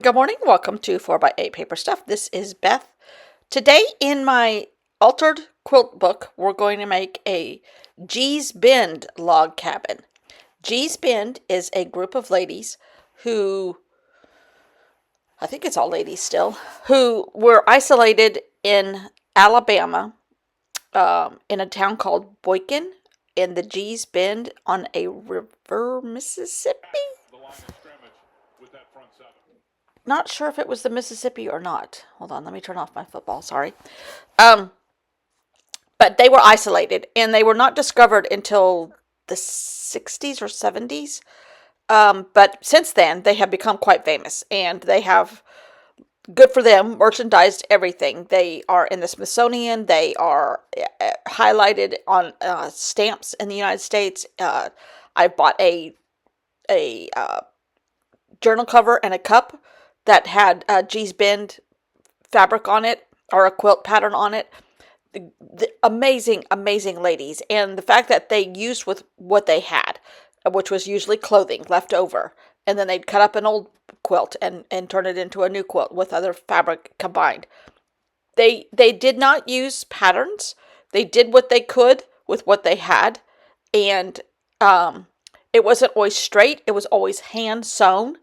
Good morning. Welcome to 4x8 Paper Stuff. This is Beth. Today in my altered quilt book, we're going to make a G's Bend log cabin. G's Bend is a group of ladies who, I think it's all ladies still, who were isolated in Alabama, in a town called Boykin in the G's Bend on a river, Mississippi. Not sure if it was the Mississippi or not. Hold on, let me turn off my football. Sorry. But they were isolated, and they were not discovered until the 60s or 70s. But since then, they have become quite famous, and they have, good for them, merchandised everything. They are in the Smithsonian. They are highlighted on stamps in the United States. I bought a journal cover and a cup that had G's Bend fabric on it, or a quilt pattern on it. The amazing, amazing ladies. And the fact that they used with what they had, which was usually clothing left over, and then they'd cut up an old quilt and turn it into a new quilt with other fabric combined. They did not use patterns. They did what they could with what they had. And it wasn't always straight. It was always hand sewn.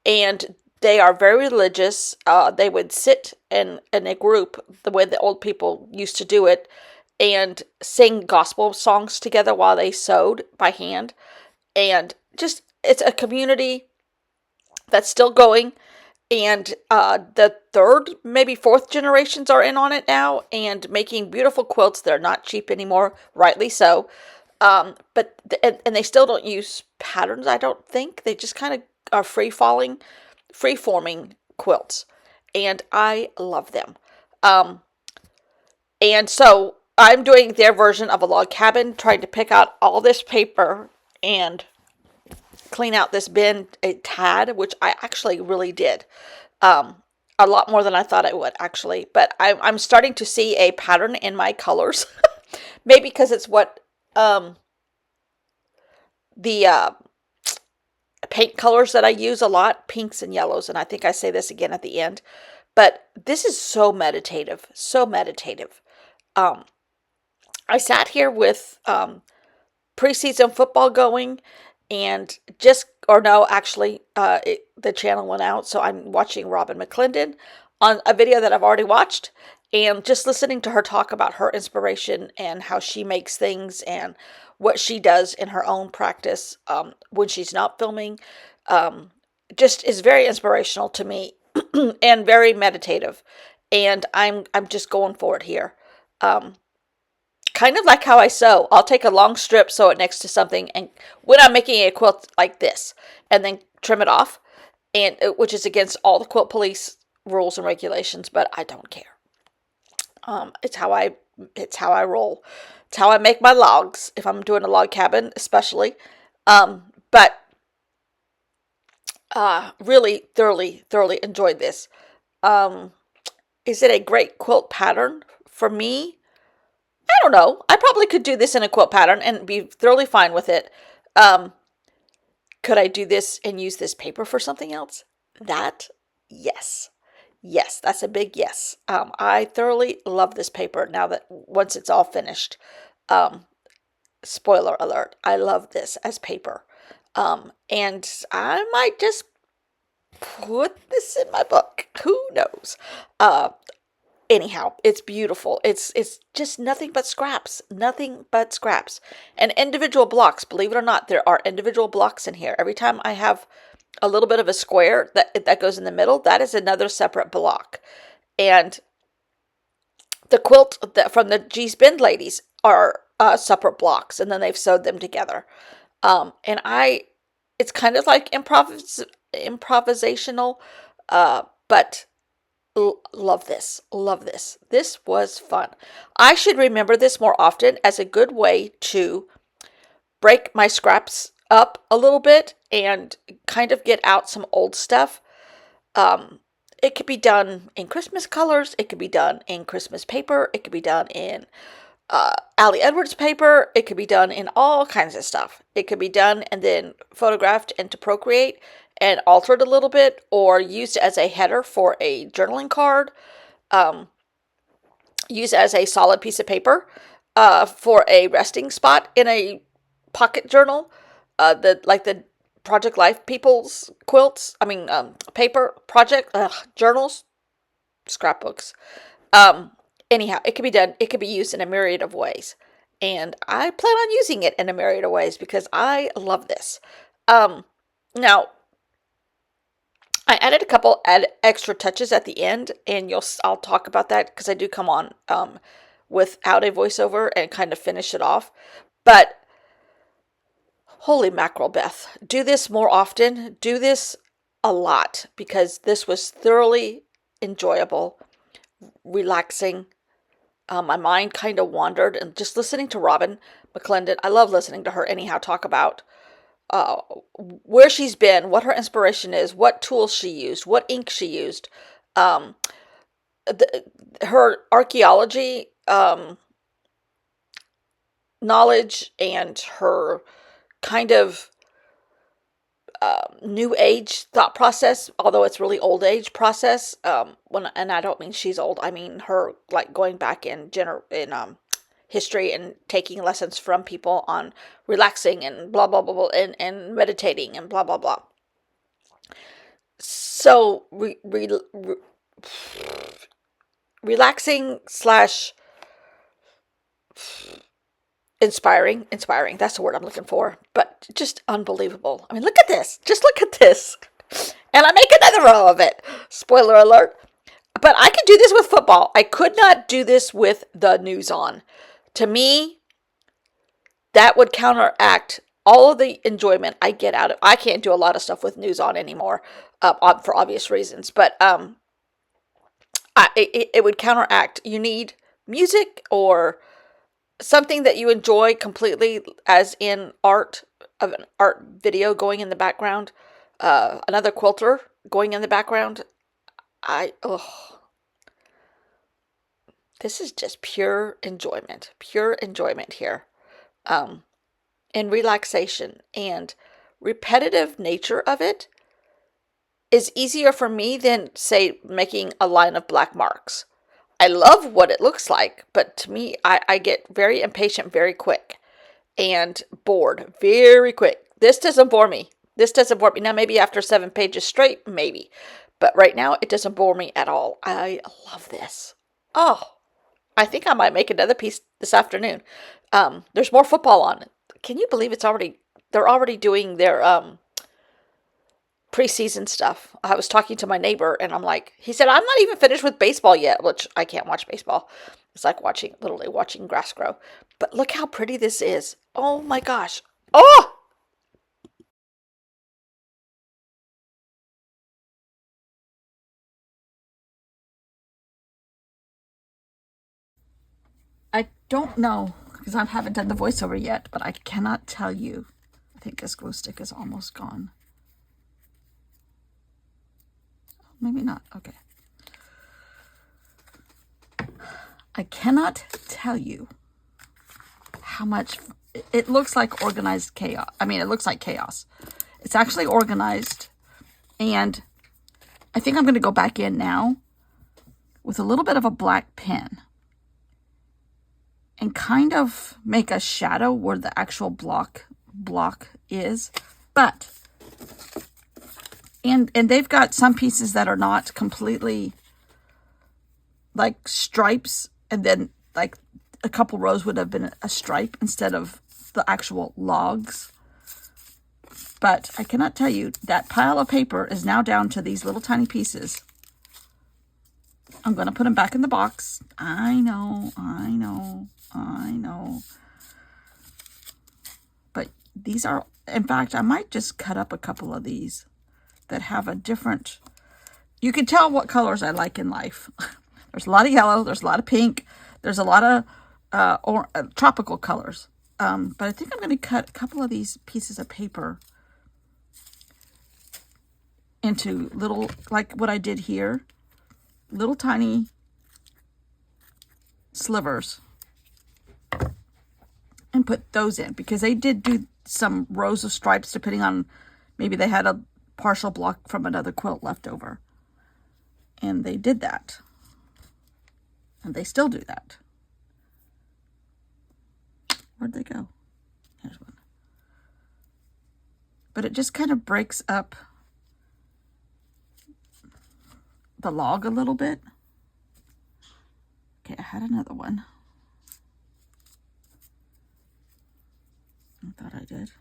And they are very religious. They would sit in a group, the way the old people used to do it, and sing gospel songs together while they sewed by hand. And just, it's a community that's still going. And the third, maybe fourth generations are in on it now and making beautiful quilts. They're not cheap anymore, rightly so. But they still don't use patterns, I don't think. They just kind of are free-forming quilts, and I love them. And so I'm doing their version of a log cabin, trying to pick out all this paper and clean out this bin a tad, which I actually really did. A lot more than I thought I would, actually. But I'm starting to see a pattern in my colors. Maybe because it's what the paint colors that I use a lot, pinks and yellows, and I think I say this again at the end, but this is so meditative, so meditative. I sat here with preseason football going, and the channel went out, so I'm watching Robin McClendon on a video that I've already watched, and just listening to her talk about her inspiration and how she makes things and what she does in her own practice when she's not filming, just is very inspirational to me and very meditative. And I'm just going for it here. Kind of like how I sew. I'll take a long strip, sew it next to something, and when I'm making a quilt like this, and then trim it off, and which is against all the quilt police rules and regulations, but I don't care. It's how I roll. It's how I make my logs, if I'm doing a log cabin, especially. But really thoroughly enjoyed this. Is it a great quilt pattern for me? I don't know. I probably could do this in a quilt pattern and be thoroughly fine with it. Could I do this and use this paper for something else? Yes. Yes, that's a big yes. I thoroughly love this paper now that once it's all finished. Spoiler alert, I love this as paper. And I might just put this in my book. Who knows? Anyhow, it's beautiful. It's just nothing but scraps. Nothing but scraps. And individual blocks. Believe it or not, there are individual blocks in here. Every time I have a little bit of a square that goes in the middle, that is another separate block. And the quilt from the G's Bend ladies are separate blocks, and then they've sewed them together. It's kind of like improvisational, but love this. This was fun. I should remember this more often as a good way to break my scraps up a little bit and kind of get out some old stuff. It could be done in Christmas colors. It could be done in Christmas paper. It could be done in Allie Edwards paper. It could be done in all kinds of stuff. It could be done and then photographed and to Procreate and altered a little bit, or used as a header for a journaling card, used as a solid piece of paper for a resting spot in a pocket journal, the Project Life people's quilts. Paper project journals, scrapbooks. Anyhow, it can be done. It can be used in a myriad of ways, and I plan on using it in a myriad of ways because I love this. Now, I added a couple extra touches at the end, and I'll talk about that because I do come on without a voiceover and kind of finish it off. But holy mackerel, Beth, do this more often. Do this a lot because this was thoroughly enjoyable, relaxing. My mind kind of wandered, and just listening to Robin McClendon, I love listening to her anyhow, talk about where she's been, what her inspiration is, what tools she used, what ink she used, her archaeology knowledge, and her kind of new age thought process, although it's really old age process. And I don't mean she's old. I mean her like going back in history and taking lessons from people on relaxing and blah blah blah, blah and meditating and blah blah blah. So relaxing slash inspiring. That's the word I'm looking for. But just unbelievable. I mean, look at this. Just look at this. And I make another row of it. Spoiler alert. But I could do this with football. I could not do this with the news on. To me, that would counteract all of the enjoyment I get out of. I can't do a lot of stuff with news on anymore, for obvious reasons. But it would counteract. You need music or something that you enjoy completely, as in art, of an art video going in the background, another quilter going in the background. This is just pure enjoyment here, and relaxation, and repetitive nature of it is easier for me than, say, making a line of black marks. I love what it looks like, but to me, I get very impatient very quick and bored very quick. This doesn't bore me. Now, maybe after 7 pages straight, maybe. But right now, it doesn't bore me at all. I love this. Oh, I think I might make another piece this afternoon. There's more football on it. Can you believe they're already doing their preseason stuff? I was talking to my neighbor, and he said, I'm not even finished with baseball yet, which I can't watch baseball. It's like literally watching grass grow. But look how pretty this is. Oh my gosh. Oh! I don't know, because I haven't done the voiceover yet, but I cannot tell you. I think this glue stick is almost gone. Maybe not. Okay. I cannot tell you how much it looks like organized chaos. I mean, it looks like chaos. It's actually organized. And I think I'm going to go back in now with a little bit of a black pen and kind of make a shadow where the actual block is. But and they've got some pieces that are not completely like stripes, and then like a couple rows would have been a stripe instead of the actual logs. But I cannot tell you, that pile of paper is now down to these little tiny pieces. I'm going to put them back in the box. I know. But these are, in fact, I might just cut up a couple of these that have a different, you can tell what colors I like in life. There's a lot of yellow, there's a lot of pink, there's a lot of tropical colors. But I think I'm going to cut a couple of these pieces of paper into little, like what I did here, little tiny slivers, and put those in, because they did do some rows of stripes depending on, maybe they had a partial block from another quilt left over. And they did that. And they still do that. Where'd they go? Here's one. But it just kind of breaks up the log a little bit. Okay, I had another one. I thought I did.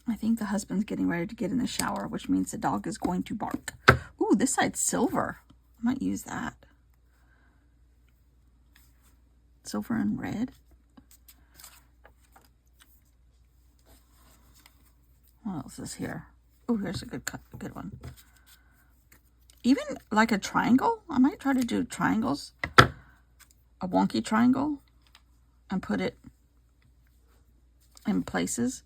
I think the husband's getting ready to get in the shower, which means the dog is going to bark. Ooh, this side's silver. I might use that. Silver and red. What else is here? Oh, here's a good one. Even like a triangle. I might try to do triangles. A wonky triangle. And put it in places.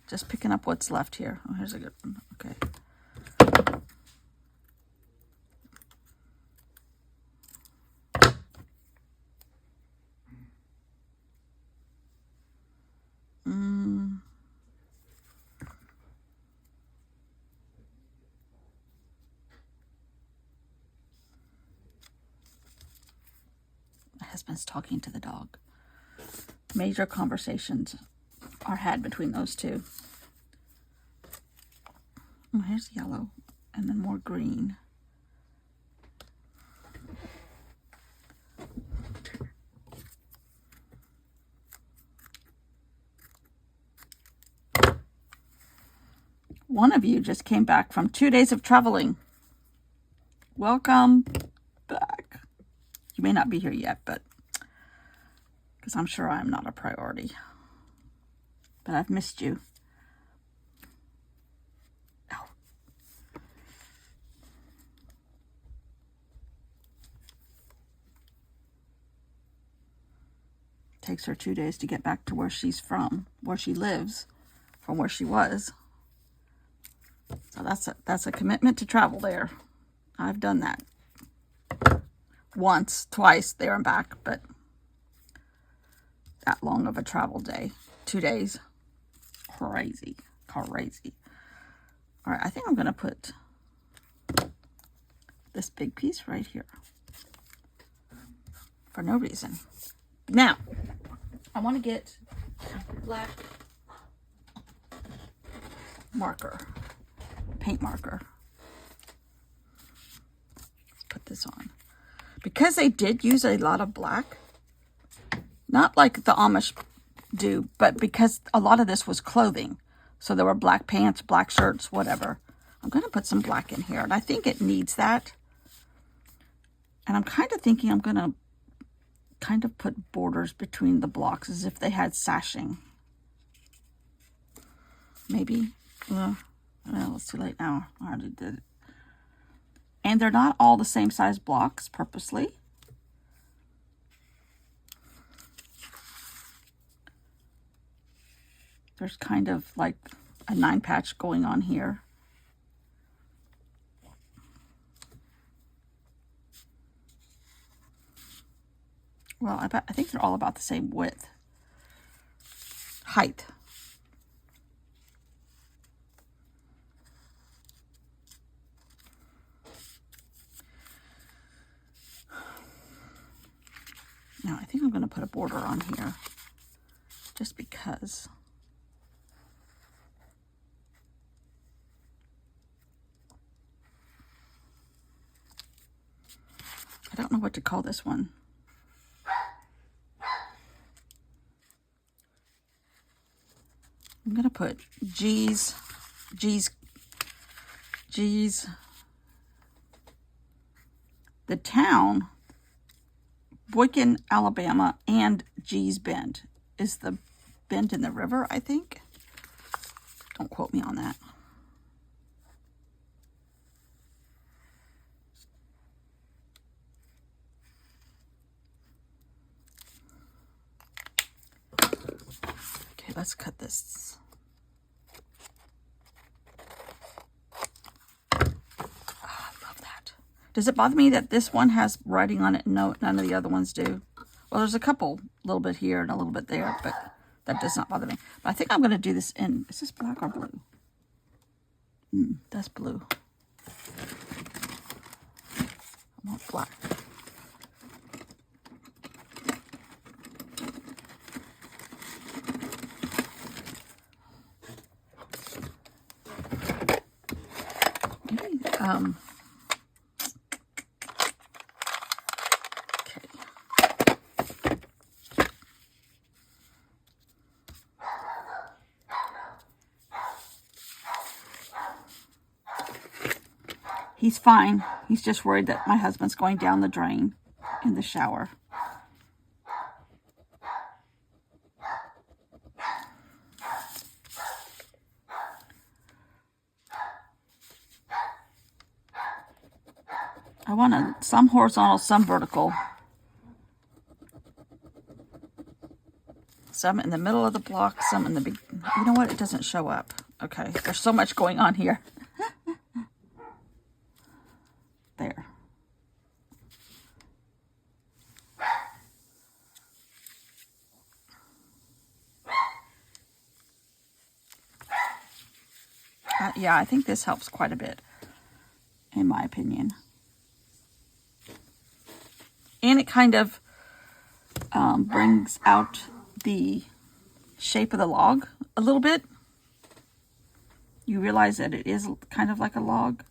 Just picking up what's left here. Oh, here's a good one. Okay. My husband's talking to the dog. Major conversations are had between those two. Oh, here's yellow and then more green. One of you just came back from 2 days of traveling. Welcome back. You may not be here yet, but because I'm sure I'm not a priority. But I've missed you. Oh. Takes her 2 days to get back to where she's from, where she lives, from where she was. So that's a commitment to travel there. I've done that once, twice, there and back, but that long of a travel day, 2 days, crazy. All right, I think I'm going to put this big piece right here for no reason. Now, I want to get black marker, paint marker. Let's put this on. Because they did use a lot of black, not like the Amish do, but because a lot of this was clothing. So there were black pants, black shirts, whatever. I'm going to put some black in here, and I think it needs that. And I'm kind of thinking I'm going to kind of put borders between the blocks as if they had sashing. Maybe. Well, it's too late now. I already did it. And they're not all the same size blocks purposely. There's kind of like a 9 patch going on here. Well, I think they're all about the same width. Height. Now, I think I'm going to put a border on here just because. I don't know what to call this one. I'm going to put G's, the town, Boykin, Alabama, and G's Bend is the bend in the river, I think. Don't quote me on that. Okay, let's cut this. Oh, I love that. Does it bother me that this one has writing on it and no, none of the other ones do? Well, there's a couple, a little bit here and a little bit there, but that does not bother me. But I think I'm going to do this in, is this black or blue? That's blue. I want black. Maybe, okay. He's fine. He's just worried that my husband's going down the drain in the shower. I want some horizontal, some vertical. Some in the middle of the block, some in the big. You know what? It doesn't show up. Okay, there's so much going on here. There. Yeah, I think this helps quite a bit, in my opinion. And it kind of brings out the shape of the log a little bit. You realize that it is kind of like a log.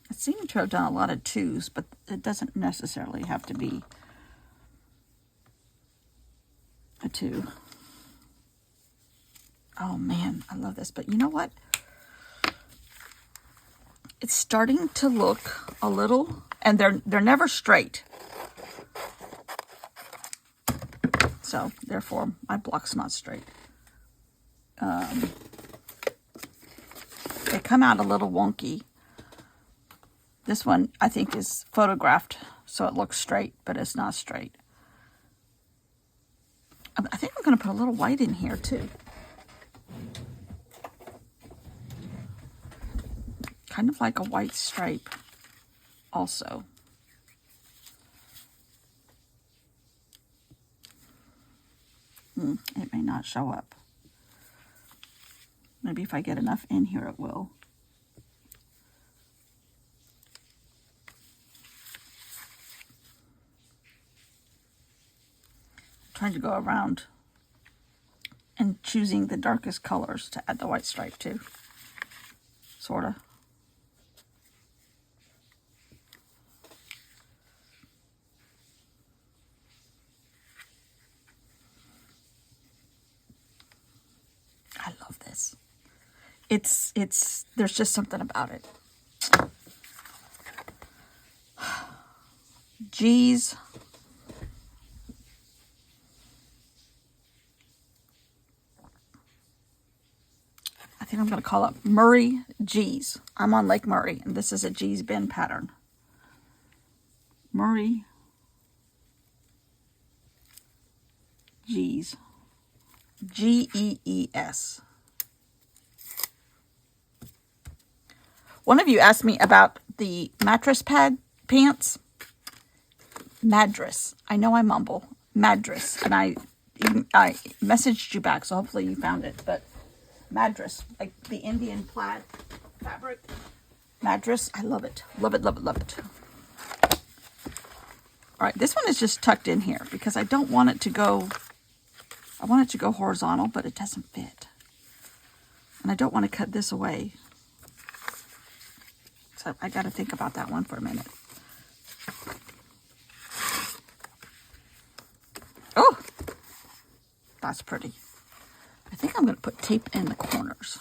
I seem to have done a lot of 2s, but it doesn't necessarily have to be a 2. Oh man, I love this. But you know what? It's starting to look a little, and they're never straight. So therefore, my block's not straight. They come out a little wonky. This one, I think, is photographed, so it looks straight, but it's not straight. I think I'm going to put a little white in here, too. Kind of like a white stripe, also. It may not show up. Maybe if I get enough in here, it will. Trying to go around and choosing the darkest colors to add the white stripe to. Sorta. I love this. There's just something about it. Geez. I think I'm going to call it Murray G's. I'm on Lake Murray, and this is a G's bend pattern. Murray G's. Gees. One of you asked me about the mattress pad pants. Madras. I know I mumble. Madras. And I messaged you back, so hopefully you found it. But Madras, like the Indian plaid fabric. Madras. I love it. Love it, love it, love it. All right, this one is just tucked in here because I don't want it to go... I want it to go horizontal, but it doesn't fit. And I don't want to cut this away. So I got to think about that one for a minute. Oh, that's pretty. I think I'm going to put tape in the corners.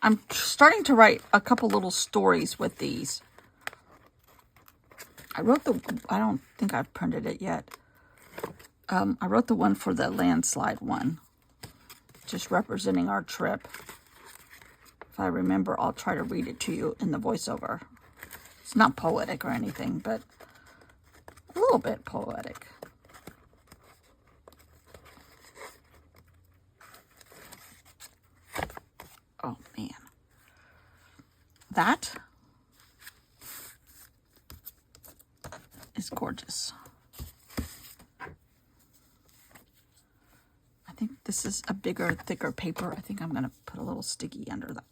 I'm starting to write a couple little stories with these. I don't think I've printed it yet. I wrote the one for the landslide one, just representing our trip. If I remember, I'll try to read it to you in the voiceover. It's not poetic or anything, but a little bit poetic. Oh, man. That is gorgeous. I think this is a bigger, thicker paper. I think I'm going to put a little sticky under that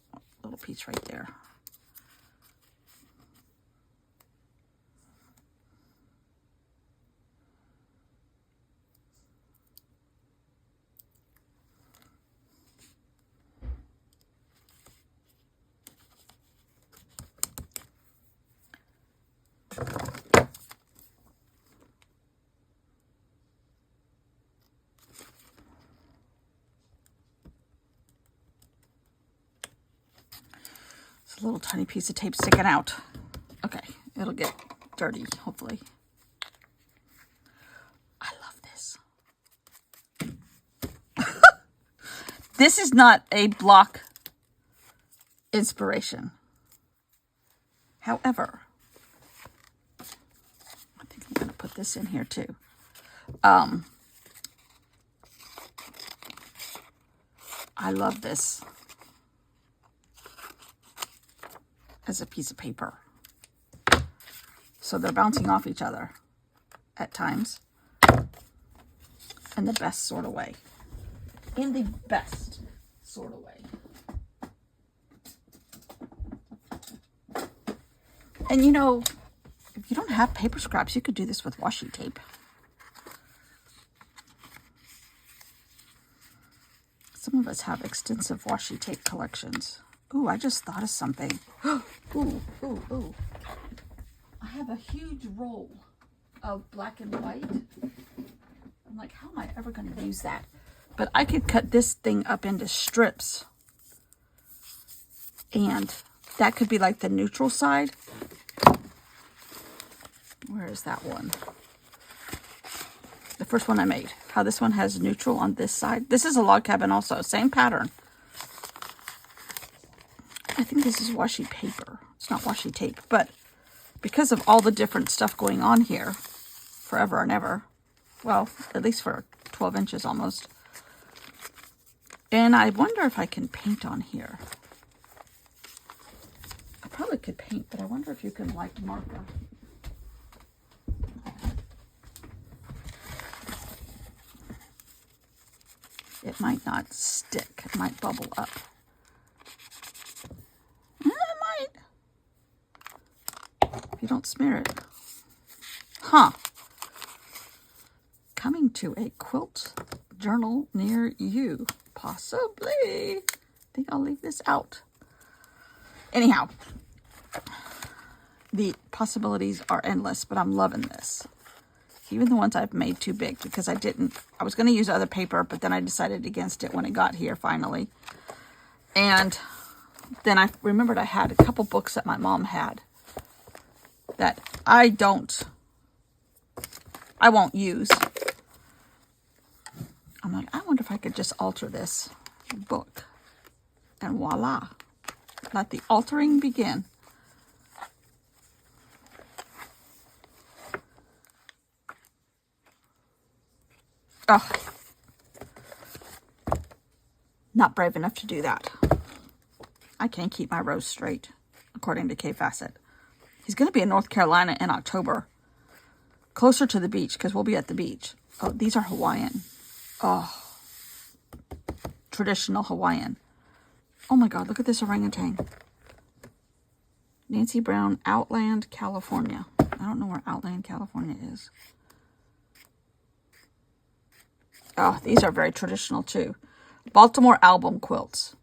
little piece right there. It's a little tiny piece of tape sticking out. Okay, it'll get dirty, hopefully. I love this. This is not a block inspiration. However, I think I'm going to put this in here too. I love this as a piece of paper. So they're bouncing off each other at times in the best sort of way. In the best sort of way. And you know, if you don't have paper scraps, you could do this with washi tape. Some of us have extensive washi tape collections. Ooh, I just thought of something. Ooh. I have a huge roll of black and white. I'm like, how am I ever going to use that? But I could cut this thing up into strips. And that could be like the neutral side. Where is that one? The first one I made. How this one has neutral on this side. This is a log cabin also. Same pattern. I think this is washi paper. It's not washi tape. But because of all the different stuff going on here, forever and ever. Well, at least for 12 inches almost. And I wonder if I can paint on here. I probably could paint, but I wonder if you can like marker. It might not stick. It might bubble up. It might. If you don't smear it. Huh. Coming to a quilt journal near you. Possibly. I think I'll leave this out. Anyhow. The possibilities are endless, but I'm loving this. Even the ones I've made too big because I was going to use other paper, but then I decided against it when it got here finally. And then I remembered I had a couple books that my mom had that I won't use. I'm like, I wonder if I could just alter this book. And voila. Let the altering begin. Oh, not brave enough to do that. I can't keep my rows straight, according to Kay Fassett. He's going to be in North Carolina in October, closer to the beach, because we'll be at the beach. Oh, these are Hawaiian. Oh, traditional Hawaiian. Oh my God, look at this orangutan. Nancy Brown, Outland, California. I don't know where Outland, California is. Oh, these are very traditional too. Baltimore album quilts.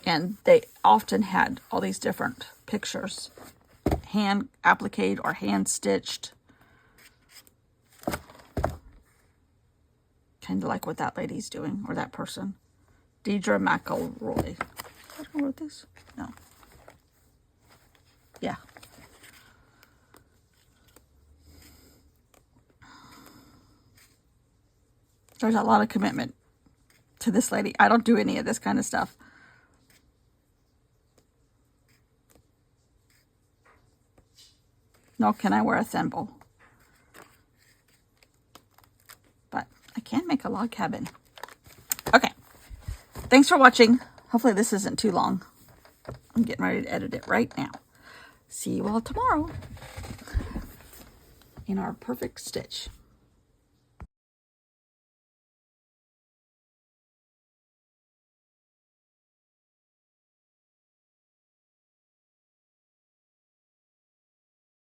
And they often had all these different pictures. Hand appliqued or hand stitched. Kind of like what that lady's doing, or that person. Deidre McElroy. who wrote this? No. Yeah. There's a lot of commitment to this lady. I don't do any of this kind of stuff. Nor can I wear a thimble. But I can make a log cabin. Okay. Thanks for watching. Hopefully this isn't too long. I'm getting ready to edit it right now. See you all tomorrow in our perfect stitch.